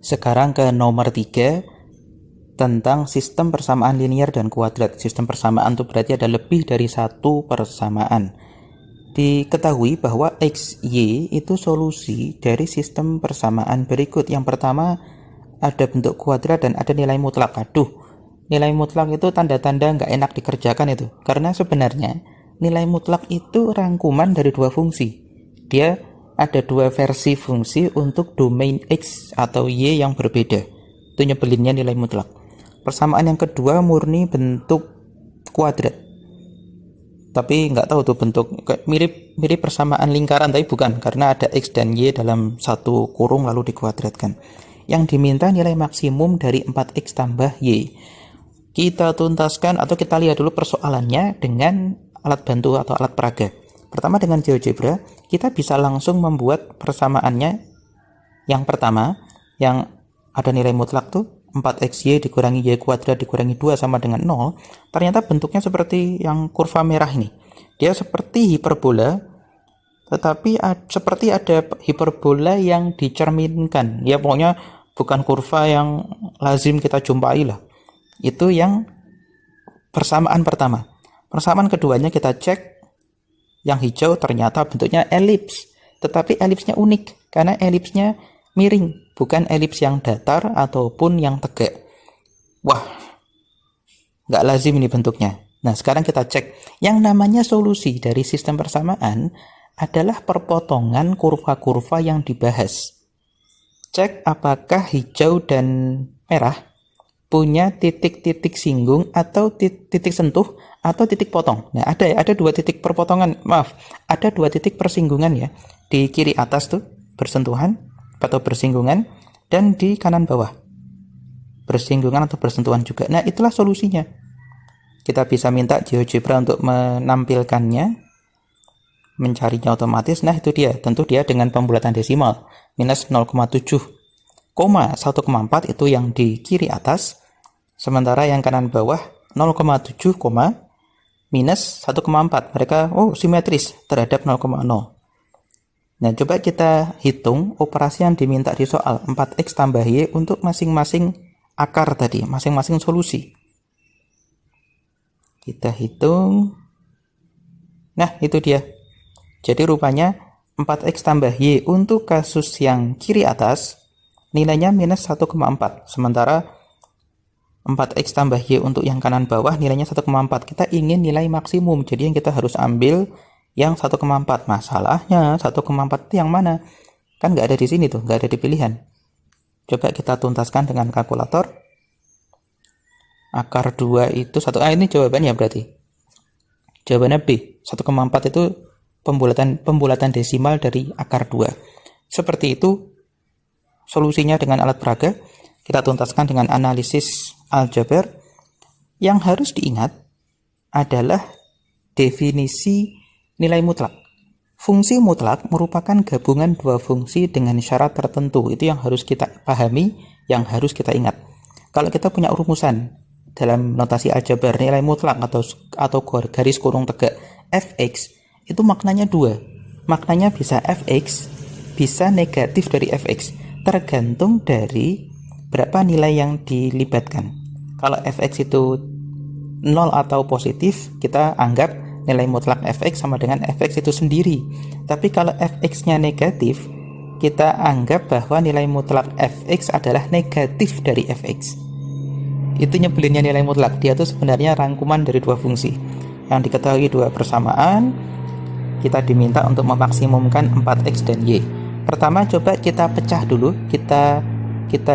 Sekarang ke nomor 3 tentang sistem persamaan linear dan kuadrat. Sistem persamaan itu berarti ada lebih dari satu persamaan. Diketahui bahwa X, Y itu solusi dari sistem persamaan berikut. Yang pertama ada bentuk kuadrat dan ada nilai mutlak. Nilai mutlak itu tanda-tanda nggak enak dikerjakan itu. Karena sebenarnya nilai mutlak itu rangkuman dari dua fungsi. Dia ada dua versi fungsi untuk domain X atau Y yang berbeda. Itu nyebelinnya nilai mutlak. Persamaan yang kedua murni bentuk kuadrat. Tapi nggak tahu tuh bentuk, mirip persamaan lingkaran, tapi bukan, karena ada X dan Y dalam satu kurung lalu dikuadratkan. Yang diminta nilai maksimum dari 4X tambah Y. Kita tuntaskan atau kita lihat dulu persoalannya dengan alat bantu atau alat peraga. Pertama dengan GeoGebra, kita bisa langsung membuat persamaannya. Yang pertama, yang ada nilai mutlak tuh 4XY dikurangi Y kuadrat dikurangi 2 sama dengan 0. Ternyata bentuknya seperti yang kurva merah ini. Dia seperti hiperbola, tetapi seperti ada hiperbola yang dicerminkan. Ya pokoknya bukan kurva yang lazim kita jumpai lah. Itu yang persamaan pertama. Persamaan keduanya kita cek. Yang hijau ternyata bentuknya elips, tetapi elipsnya unik karena elipsnya miring, bukan elips yang datar ataupun yang tegak. Wah, nggak lazim ini bentuknya. Nah, sekarang kita cek. Yang namanya solusi dari sistem persamaan adalah perpotongan kurva-kurva yang dibahas. Cek apakah hijau dan merah punya titik-titik singgung atau titik sentuh atau titik potong. Nah, ada dua titik perpotongan, ada dua titik persinggungan ya. Di kiri atas tuh bersentuhan atau bersinggungan, dan di kanan bawah bersinggungan atau bersentuhan juga. Nah, itulah solusinya. Kita bisa minta GeoGebra untuk menampilkannya, mencarinya otomatis. Nah, itu dia. Tentu dia dengan pembulatan desimal, minus 0,7,1,4 itu yang di kiri atas. Sementara yang kanan bawah 0,7, minus 1,4. Mereka simetris terhadap 0,0. Nah, coba kita hitung operasi yang diminta di soal 4X tambah Y untuk masing-masing akar tadi, masing-masing solusi. Kita hitung. Nah, itu dia. Jadi rupanya 4X tambah Y untuk kasus yang kiri atas nilainya minus 1,4. Sementara 4X tambah Y untuk yang kanan bawah nilainya 1,4. Kita ingin nilai maksimum, jadi yang kita harus ambil yang 1,4. Masalahnya 1,4 itu yang mana? Kan nggak ada di sini tuh, nggak ada di pilihan. Coba kita tuntaskan dengan kalkulator. Akar 2 itu 1. Ini jawabannya berarti. Jawabannya B. 1,4 itu pembulatan desimal dari akar 2. Seperti itu solusinya dengan alat peraga. Kita tuntaskan dengan analisis aljabar. Yang harus diingat adalah definisi nilai mutlak. Fungsi mutlak merupakan gabungan dua fungsi dengan syarat tertentu. Itu yang harus kita pahami, yang harus kita ingat. Kalau kita punya rumusan dalam notasi aljabar, nilai mutlak atau garis kurung tegak fx, itu maknanya dua. Maknanya bisa fx, bisa negatif dari fx. Tergantung dari berapa nilai yang dilibatkan. Kalau fx itu 0 atau positif, kita anggap nilai mutlak fx sama dengan fx itu sendiri. Tapi kalau fx-nya negatif, kita anggap bahwa nilai mutlak fx adalah negatif dari fx. Itu nyebelinnya nilai mutlak. Dia tuh sebenarnya rangkuman dari dua fungsi. Yang diketahui dua persamaan, kita diminta untuk memaksimumkan 4x dan y. Pertama coba kita pecah dulu, kita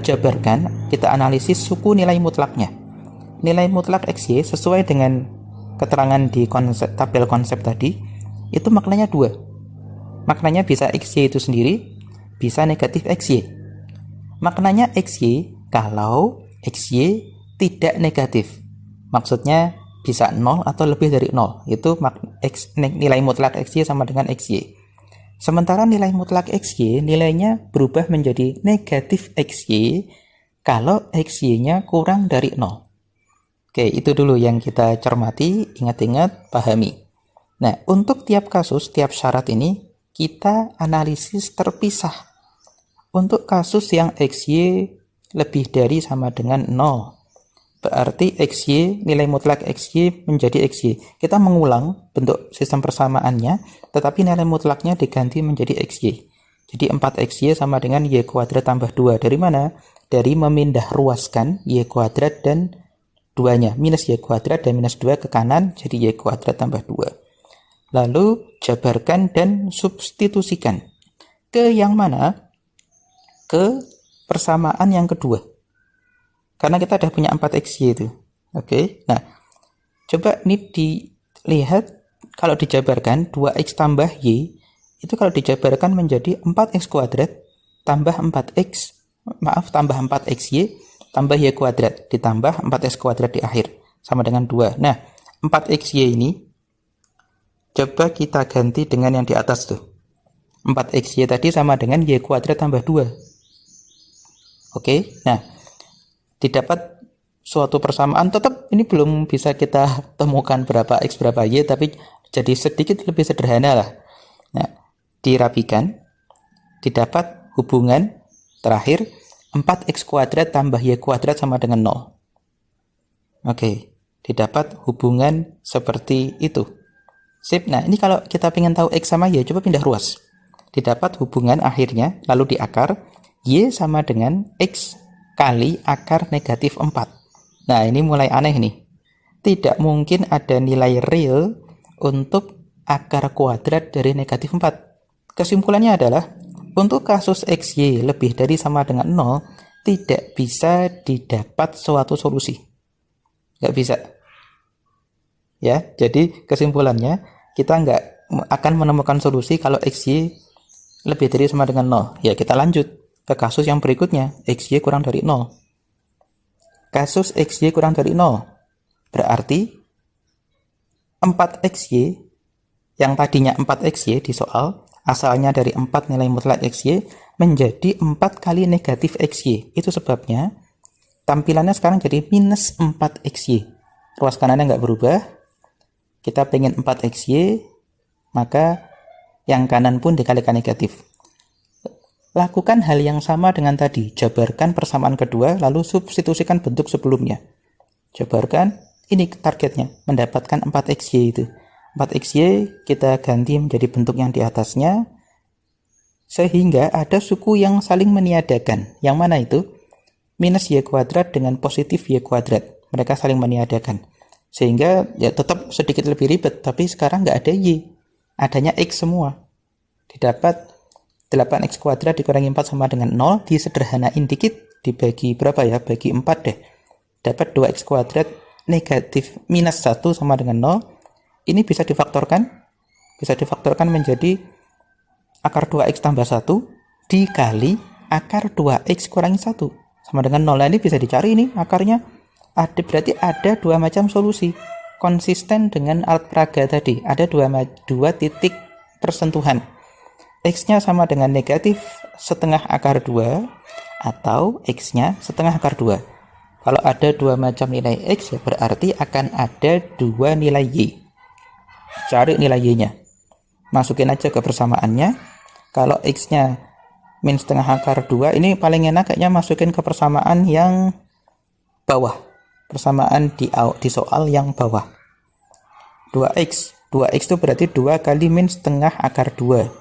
jabarkan, kita analisis suku nilai mutlaknya. Nilai mutlak XY sesuai dengan keterangan di tabel konsep tadi, itu maknanya 2. Maknanya bisa XY itu sendiri, bisa negatif XY. Maknanya XY kalau XY tidak negatif. Maksudnya bisa 0 atau lebih dari 0. Itu nilai mutlak XY sama dengan XY. Sementara nilai mutlak XY nilainya berubah menjadi negatif XY kalau XY-nya kurang dari 0. Oke, itu dulu yang kita cermati, ingat-ingat, pahami. Nah, untuk tiap kasus, tiap syarat ini, kita analisis terpisah. untuk kasus yang XY lebih dari sama dengan 0. Berarti XY, nilai mutlak XY menjadi XY. Kita mengulang bentuk sistem persamaannya, tetapi nilai mutlaknya diganti menjadi XY. Jadi 4XY sama dengan Y kuadrat tambah 2. Dari mana? Dari memindah ruaskan Y kuadrat dan 2-nya. Minus Y kuadrat dan minus 2 ke kanan, jadi Y kuadrat tambah 2. Lalu jabarkan dan substitusikan. Ke yang mana? Ke persamaan yang kedua. Karena kita sudah punya 4XY itu. Oke. Nah, coba ini dilihat kalau dijabarkan 2X tambah Y itu kalau dijabarkan menjadi 4X kuadrat tambah tambah 4XY tambah Y kuadrat ditambah 4X kuadrat di akhir sama dengan 2. Nah, 4XY ini coba kita ganti dengan yang di atas tuh. 4XY tadi sama dengan Y kuadrat tambah 2. Oke. Nah, didapat suatu persamaan, tetap ini belum bisa kita temukan berapa X berapa Y, tapi jadi sedikit lebih sederhana lah. Nah, dirapikan, didapat hubungan terakhir 4X kuadrat tambah Y kuadrat sama dengan 0. Oke, didapat hubungan seperti itu. Sip. Nah, ini kalau kita ingin tahu X sama Y, coba pindah ruas. Didapat hubungan akhirnya, lalu di akar, Y sama dengan X kali akar negatif 4. Nah, ini mulai aneh nih. Tidak mungkin ada nilai real untuk akar kuadrat dari negatif 4. Kesimpulannya adalah, untuk kasus XY lebih dari sama dengan 0, tidak bisa didapat suatu solusi. Nggak bisa. Ya, jadi kesimpulannya, kita nggak akan menemukan solusi kalau XY lebih dari sama dengan 0. Ya, kita lanjut ke kasus yang berikutnya, XY kurang dari 0. Kasus XY kurang dari 0 berarti 4XY yang tadinya 4XY di soal, asalnya dari 4 nilai mutlak XY menjadi 4 kali negatif XY. Itu sebabnya tampilannya sekarang jadi minus 4XY. Ruas kanannya nggak berubah. Kita pengen 4XY, maka yang kanan pun dikalikan negatif. Lakukan hal yang sama dengan tadi, jabarkan persamaan kedua, lalu substitusikan bentuk sebelumnya. Jabarkan, ini targetnya, mendapatkan 4XY itu. 4XY kita ganti menjadi bentuk yang di atasnya, sehingga ada suku yang saling meniadakan. Yang mana itu? Minus Y kuadrat dengan positif Y kuadrat. Mereka saling meniadakan. Sehingga ya tetap sedikit lebih ribet, tapi sekarang nggak ada Y. Adanya X semua. Didapat 8X kuadrat dikurangi 4 sama dengan 0, disederhanain dikit, dibagi berapa ya? Bagi 4 deh. Dapat 2X kuadrat negatif minus 1 sama dengan 0. Ini bisa difaktorkan. Bisa difaktorkan menjadi akar 2X tambah 1 dikali akar 2X kurangi 1 sama dengan 0. Nah, ini bisa dicari nih akarnya. Berarti ada dua macam solusi. Konsisten dengan alat peraga tadi. Ada dua titik persentuhan. X-nya sama dengan negatif setengah akar 2 atau X-nya setengah akar 2. Kalau ada dua macam nilai X, ya berarti akan ada dua nilai Y. Cari nilai Y-nya. Masukin aja ke persamaannya. Kalau X-nya min setengah akar 2, ini paling enak kayaknya masukin ke persamaan yang bawah. Persamaan di soal yang bawah. 2X. 2X itu berarti 2 kali min setengah akar 2.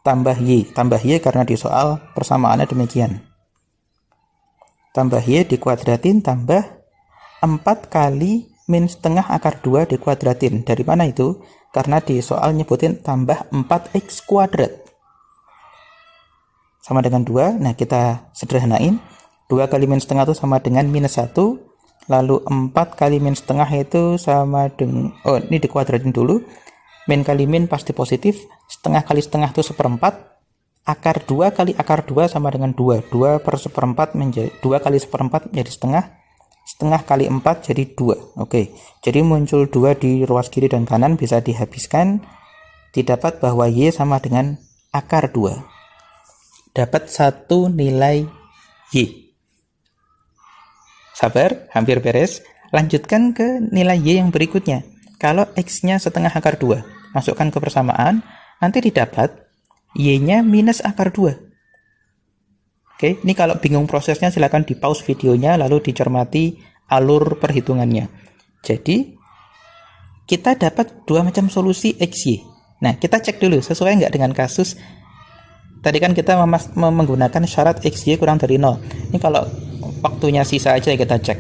Tambah Y karena di soal persamaannya demikian. Tambah Y dikuadratin tambah 4 kali min setengah akar 2 dikuadratin. Dari mana itu? Karena di soal nyebutin tambah 4X kuadrat. Sama dengan 2. Nah, kita sederhanain. 2 kali min setengah itu sama dengan minus 1. Lalu 4 kali min setengah itu sama dengan, ini dikuadratin dulu. Min kali min pasti positif, setengah kali setengah itu seperempat, akar 2 kali akar 2 sama dengan 2, 2 per seperempat menjadi 2 kali seperempat menjadi setengah, setengah kali 4 jadi 2. Oke, jadi muncul 2 di ruas kiri dan kanan, bisa dihabiskan, didapat bahwa Y sama dengan akar 2. Dapat satu nilai Y. Sabar, hampir beres. Lanjutkan ke nilai Y yang berikutnya. Kalau X-nya setengah akar 2, masukkan ke persamaan, nanti didapat Y-nya minus akar 2. Oke, ini kalau bingung prosesnya silahkan di pause videonya lalu dicermati alur perhitungannya. Jadi kita dapat dua macam solusi XY. Nah, kita cek dulu sesuai nggak dengan kasus. Tadi kan kita menggunakan syarat XY kurang dari 0. Ini kalau waktunya sisa aja kita cek.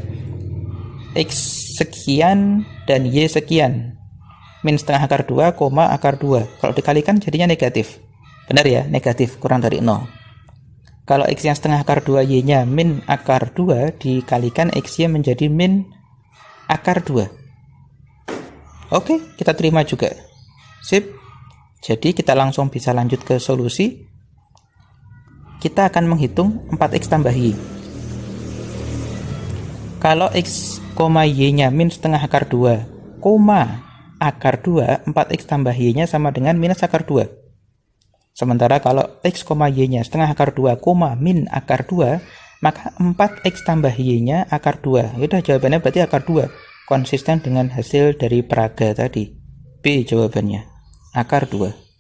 X sekian dan Y sekian. Min setengah akar 2, akar 2. Kalau dikalikan jadinya negatif. Benar ya, negatif kurang dari 0. Kalau X yang setengah akar 2 Y-nya min akar 2 dikalikan X-Y menjadi min akar 2. Oke, kita terima juga. Sip. Jadi kita langsung bisa lanjut ke solusi. Kita akan menghitung 4X tambah Y. Kalau X, Y-nya min setengah akar 2, akar 2, 4X tambah Y-nya sama dengan minus akar 2. Sementara kalau X, Y-nya setengah akar 2, min akar 2, maka 4X tambah Y-nya akar 2. Yaudah, jawabannya berarti akar 2. Konsisten dengan hasil dari peraga tadi. B jawabannya, akar 2.